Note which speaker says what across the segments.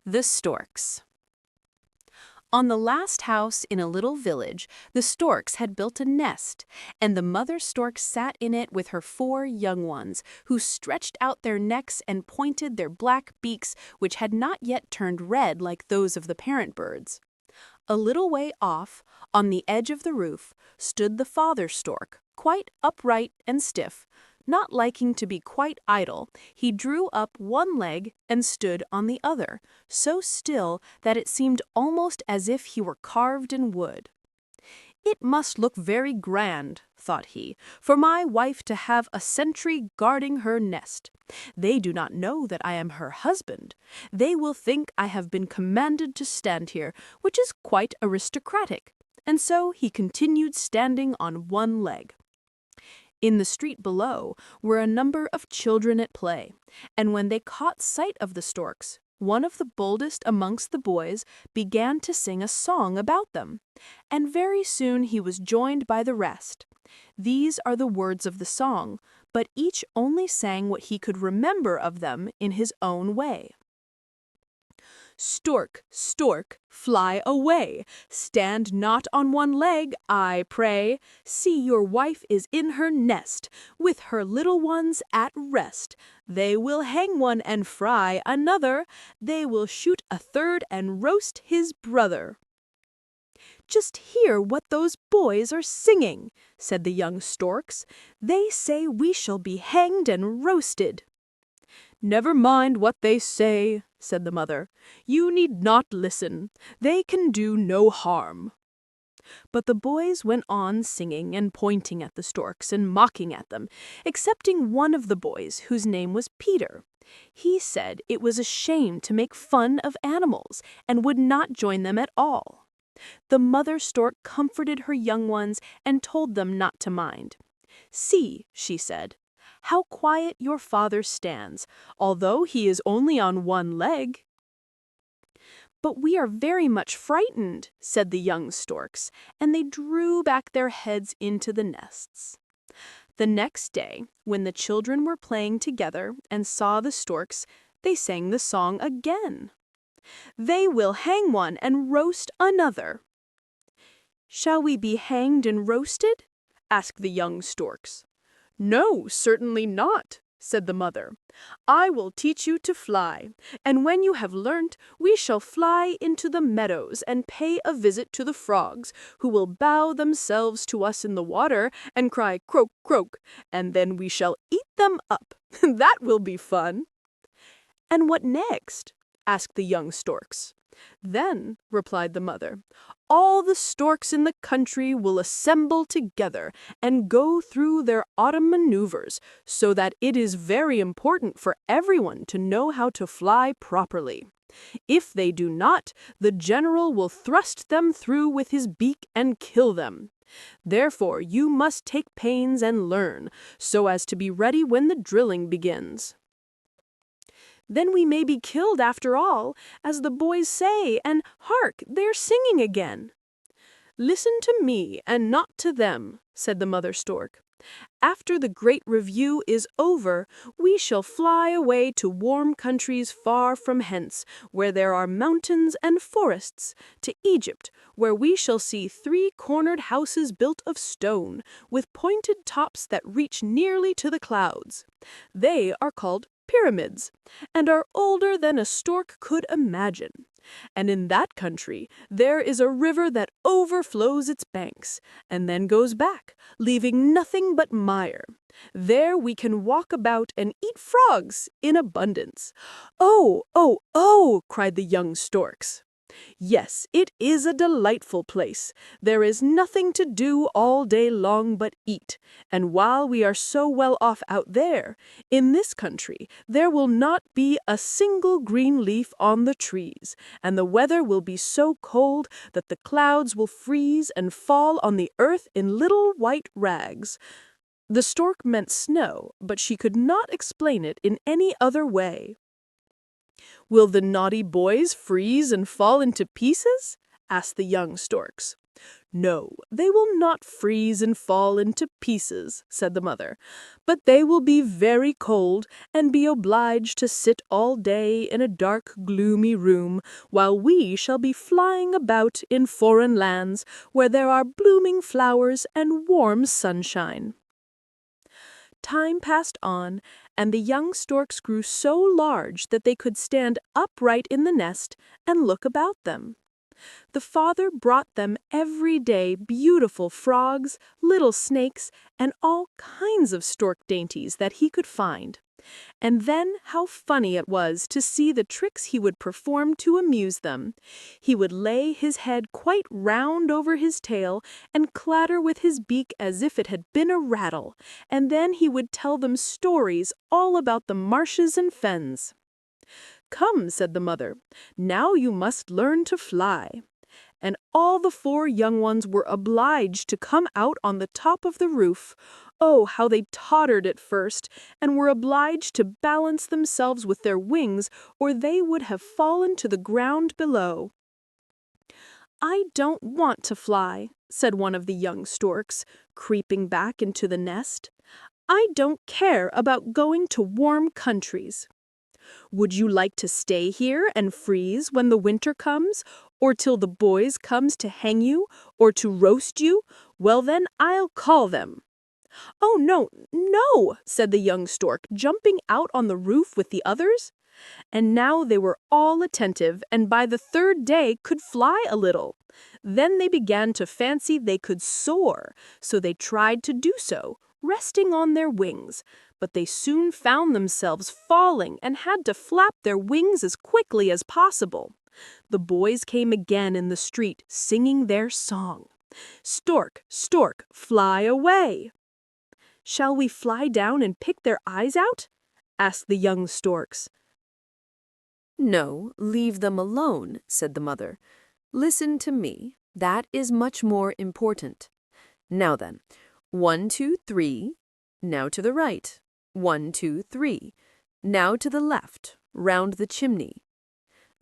Speaker 1: The Storks. On the last house in a little village, the storks had built a nest, and the mother stork sat in it with her 4 young ones, who stretched out their necks and pointed their black beaks, which had not yet turned red like those of the parent birds. A little way off, on the edge of the roof, stood the father stork, quite upright and stiff. Not liking to be quite idle, he drew up one leg and stood on the other, so still that it seemed almost as if he were carved in wood. "It must look very grand," thought he, "for my wife to have a sentry guarding her nest. They do not know that I am her husband. They will think I have been commanded to stand here, which is quite aristocratic." And so he continued standing on one leg. In the street below were a number of children at play, and when they caught sight of the storks, one of the boldest amongst the boys began to sing a song about them, and very soon he was joined by the rest. These are the words of the song, but each only sang what he could remember of them in his own way. "Stork, stork, fly away. Stand not on one leg, I pray. See, your wife is in her nest, with her little ones at rest. They will hang one and fry another. They will shoot a third and roast his brother." "Just hear what those boys are singing," said the young storks. "They say we shall be hanged and roasted." "Never mind what they say," said the mother. "You need not listen. They can do no harm." But the boys went on singing and pointing at the storks and mocking at them, excepting one of the boys whose name was Peter. He said it was a shame to make fun of animals and would not join them at all. The mother stork comforted her young ones and told them not to mind. "See," she said, "how quiet your father stands, although he is only on one leg." "But we are very much frightened," said the young storks, and they drew back their heads into the nests. The next day, when the children were playing together and saw the storks, they sang the song again. "They will hang one and roast another." "Shall we be hanged and roasted?" asked the young storks. "No, certainly not," said the mother. "I will teach you to fly, and when you have learnt, we shall fly into the meadows and pay a visit to the frogs, who will bow themselves to us in the water and cry 'croak, croak,' and then we shall eat them up. That will be fun." "And what next?" asked the young storks. "Then," replied the mother, "all the storks in the country will assemble together and go through their autumn maneuvers, so that it is very important for everyone to know how to fly properly. If they do not, the general will thrust them through with his beak and kill them. Therefore you must take pains and learn, so as to be ready when the drilling begins." "Then we may be killed after all, as the boys say, and hark, they're singing again." "Listen to me and not to them," said the mother stork. "After the great review is over, we shall fly away to warm countries far from hence, where there are mountains and forests, to Egypt, where we shall see 3-cornered houses built of stone, with pointed tops that reach nearly to the clouds. They are called pyramids, and are older than a stork could imagine. And in that country there is a river that overflows its banks, and then goes back, leaving nothing but mire. There we can walk about and eat frogs in abundance." "Oh, oh, oh!" cried the young storks. "Yes, it is a delightful place. There is nothing to do all day long but eat, and while we are so well off out there, in this country there will not be a single green leaf on the trees, and the weather will be so cold that the clouds will freeze and fall on the earth in little white rags." The stork meant snow, but she could not explain it in any other way. "Will the naughty boys freeze and fall into pieces?" asked the young storks. "No, they will not freeze and fall into pieces," said the mother, "but they will be very cold and be obliged to sit all day in a dark, gloomy room, while we shall be flying about in foreign lands where there are blooming flowers and warm sunshine." Time passed on, and the young storks grew so large that they could stand upright in the nest and look about them. The father brought them every day beautiful frogs, little snakes, and all kinds of stork dainties that he could find. And then how funny it was to see the tricks he would perform to amuse them. He would lay his head quite round over his tail and clatter with his beak as if it had been a rattle, and then he would tell them stories all about the marshes and fens. "Come," said the mother, "now you must learn to fly." And all the 4 young ones were obliged to come out on the top of the roof. Oh, how they tottered at first, and were obliged to balance themselves with their wings, or they would have fallen to the ground below. "I don't want to fly," said one of the young storks, creeping back into the nest. "I don't care about going to warm countries." "Would you like to stay here and freeze when the winter comes, or till the boys comes to hang you, or to roast you? Well then, I'll call them." "Oh, no, no," said the young stork, jumping out on the roof with the others. And now they were all attentive, and by the 3rd day could fly a little. Then they began to fancy they could soar, so they tried to do so, resting on their wings. But they soon found themselves falling and had to flap their wings as quickly as possible. The boys came again in the street, singing their song. "Stork, stork, fly away." "Shall we fly down and pick their eyes out?" asked the young storks.
Speaker 2: "No, leave them alone," said the mother. "Listen to me. That is much more important. Now then, 1, 2, 3. Now to the right. 1, 2, 3. Now to the left, round the chimney.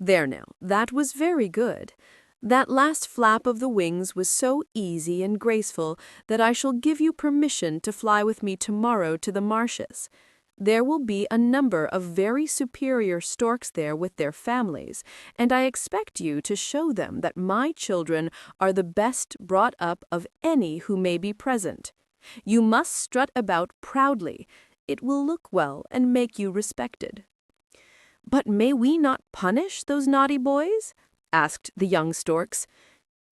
Speaker 2: There now, that was very good. That last flap of the wings was so easy and graceful that I shall give you permission to fly with me tomorrow to the marshes. There will be a number of very superior storks there with their families, and I expect you to show them that my children are the best brought up of any who may be present. You must strut about proudly. It will look well and make you respected." "But may we not punish those naughty boys?" asked the young storks.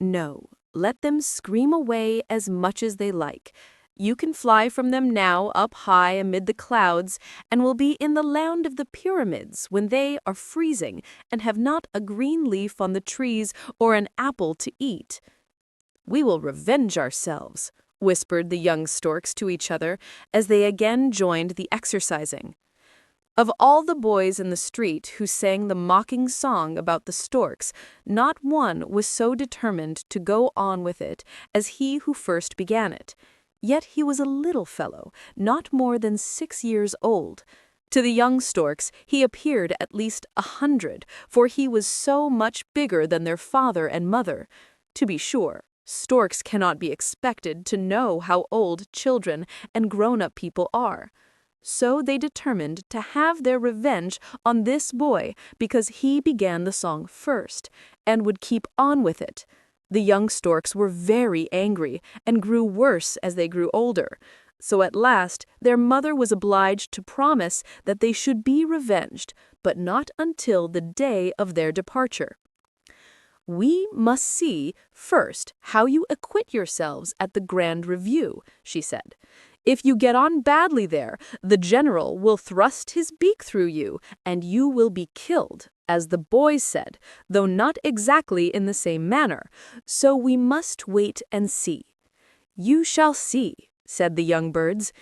Speaker 2: "No, let them scream away as much as they like. You can fly from them now up high amid the clouds, and will be in the land of the pyramids when they are freezing and have not a green leaf on the trees or an apple to eat." "We will revenge ourselves," whispered the young storks to each other as they again joined the exercising. Of all the boys in the street who sang the mocking song about the storks, not one was so determined to go on with it as he who first began it. Yet he was a little fellow, not more than 6 years old. To the young storks he appeared at least 100, for he was so much bigger than their father and mother. To be sure, storks cannot be expected to know how old children and grown-up people are. So they determined to have their revenge on this boy because he began the song first, and would keep on with it. The young storks were very angry and grew worse as they grew older. So at last their mother was obliged to promise that they should be revenged, but not until the day of their departure. "We must see first how you acquit yourselves at the grand review," she said. "If you get on badly there, the general will thrust his beak through you, and you will be killed, as the boys said, though not exactly in the same manner. So we must wait and see." "You shall see," said the young birds.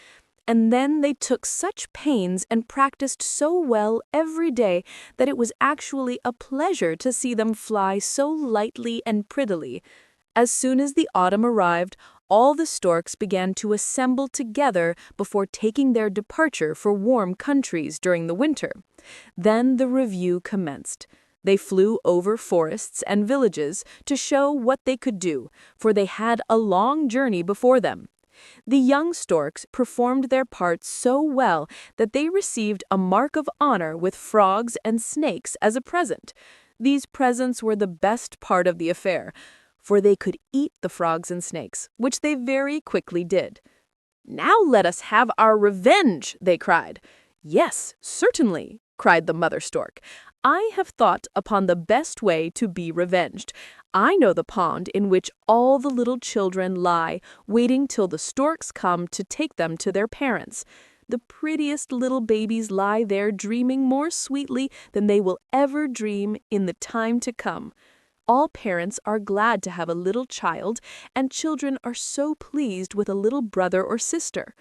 Speaker 2: And then they took such pains and practiced so well every day that it was actually a pleasure to see them fly so lightly and prettily. As soon as the autumn arrived, all the storks began to assemble together before taking their departure for warm countries during the winter. Then the review commenced.
Speaker 1: They flew over forests and villages to show what they could do, for they had a long journey before them. The young storks performed their parts so well that they received a mark of honor with frogs and snakes as a present. These presents were the best part of the affair, for they could eat the frogs and snakes, which they very quickly did. "Now let us have our revenge," they cried. "Yes, certainly," cried the mother stork. "I have thought upon the best way to be revenged. I know the pond in which all the little children lie, waiting till the storks come to take them to their parents. The prettiest little babies lie there dreaming more sweetly than they will ever dream in the time to come. All parents are glad to have a little child, and children are so pleased with a little brother or sister.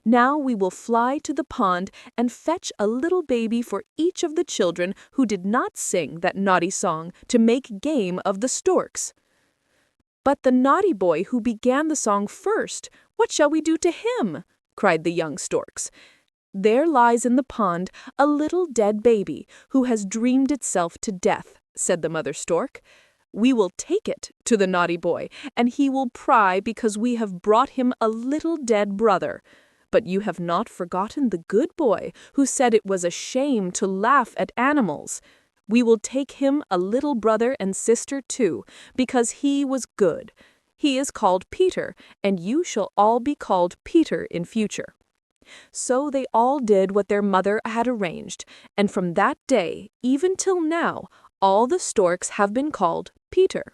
Speaker 1: Now we will fly to the pond and fetch a little baby for each of the children who did not sing that naughty song to make game of the storks." "But the naughty boy who began the song first, what shall we do to him?" cried the young storks. "There lies in the pond a little dead baby who has dreamed itself to death," said the mother stork. "We will take it to the naughty boy, and he will cry because we have brought him a little dead brother. But you have not forgotten the good boy who said it was a shame to laugh at animals. We will take him a little brother and sister too, because he was good. He is called Peter, and you shall all be called Peter in future." So they all did what their mother had arranged, and from that day, even till now, all the storks have been called Peter.